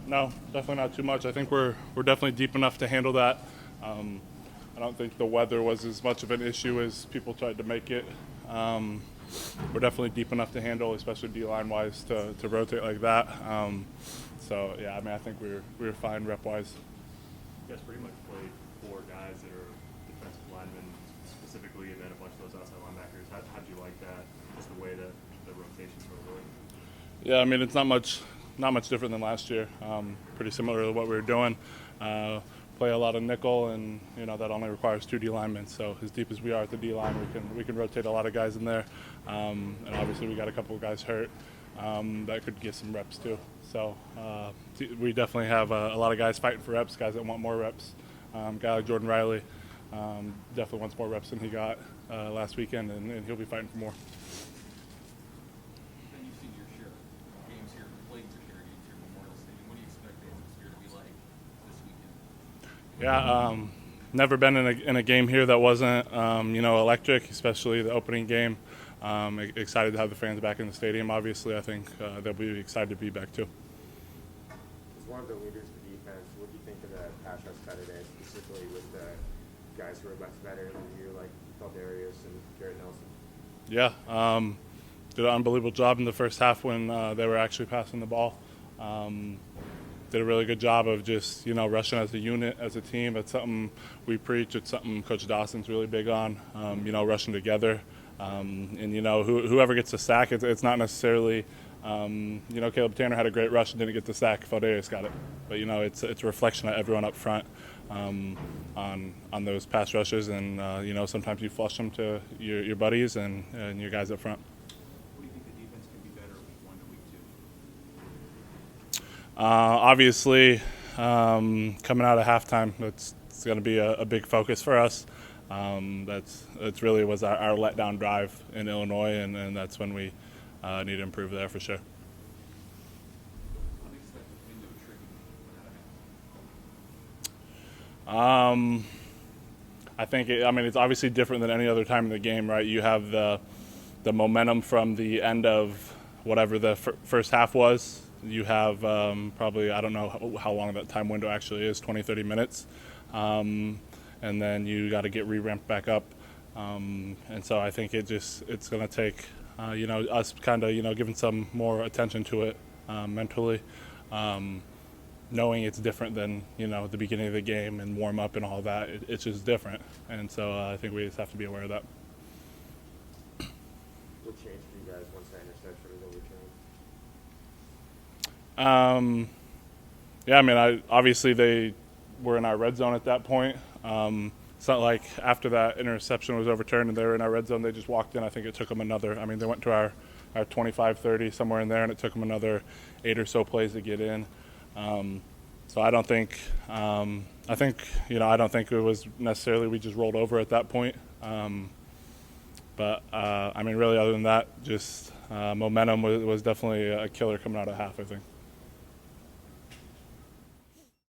No, definitely not too much. I think we're definitely deep enough to handle that. I don't think the weather was as much of an issue as people tried to make it. We're definitely deep enough to handle, especially D-line wise, to rotate like that. So yeah, I mean, I think we were fine rep wise. You guys pretty much played four guys that are defensive linemen specifically, and then a bunch of those outside linebackers. How'd you like that? Just the way that the rotations were going. Yeah, I mean, it's not much different than last year. Pretty similar to what we were doing. Play a lot of nickel, and that only requires two D linemen. So as deep as we are at the D line, we can rotate a lot of guys in there. And obviously we got a couple of guys hurt that could get some reps too. So we definitely have a lot of guys fighting for reps, guys that want more reps. Guy like Jordan Riley definitely wants more reps than he got last weekend, and he'll be fighting for more. You've seen your share of games here, played your share of games here at Memorial Stadium. What do you expect the atmosphere to be like this weekend? Yeah, never been in a game here that wasn't electric, especially the opening game. Excited to have the fans back in the stadium. Obviously, I think they'll be excited to be back too. As one of the leaders of the defense, what do you think of the pass rush Saturday, specifically with the guys who are less veteran than you, like Darius and Garrett Nelson? Yeah, did an unbelievable job in the first half when they were actually passing the ball. Did a really good job of just rushing as a unit, as a team. It's something we preach. It's something Coach Dawson's really big on. Rushing together, and whoever gets the sack, it's not necessarily. Caleb Tanner had a great rush and didn't get the sack. Darius got it, but it's a reflection of everyone up front on those pass rushes, and sometimes you flush them to your buddies and your guys up front. What do you think the defense can be better week 1 to week 2? Obviously, coming out of halftime, it's going to be a big focus for us. That's really was our letdown drive in Illinois, and that's when we need to improve there for sure. Unexpected window triggering. I think it's obviously different than any other time in the game, right? You have the momentum from the end of whatever the first half was. You have probably, I don't know how long that time window actually is, 20, 30 minutes. And then you got to get re-ramped back up. And so I think it's going to take, us kind of, giving some more attention to it mentally, knowing it's different than, the beginning of the game and warm up and all that. It's just different. And so I think we just have to be aware of that. What changed for you guys once that interception was overturned? Obviously they were in our red zone at that point. It's not like after that interception was overturned and they were in our red zone, they just walked in. I think it took them they went to our 25, 30, somewhere in there, and it took them another 8 or so plays to get in. So I don't think, I don't think it was necessarily we just rolled over at that point. Really other than that, just momentum was definitely a killer coming out of half, I think.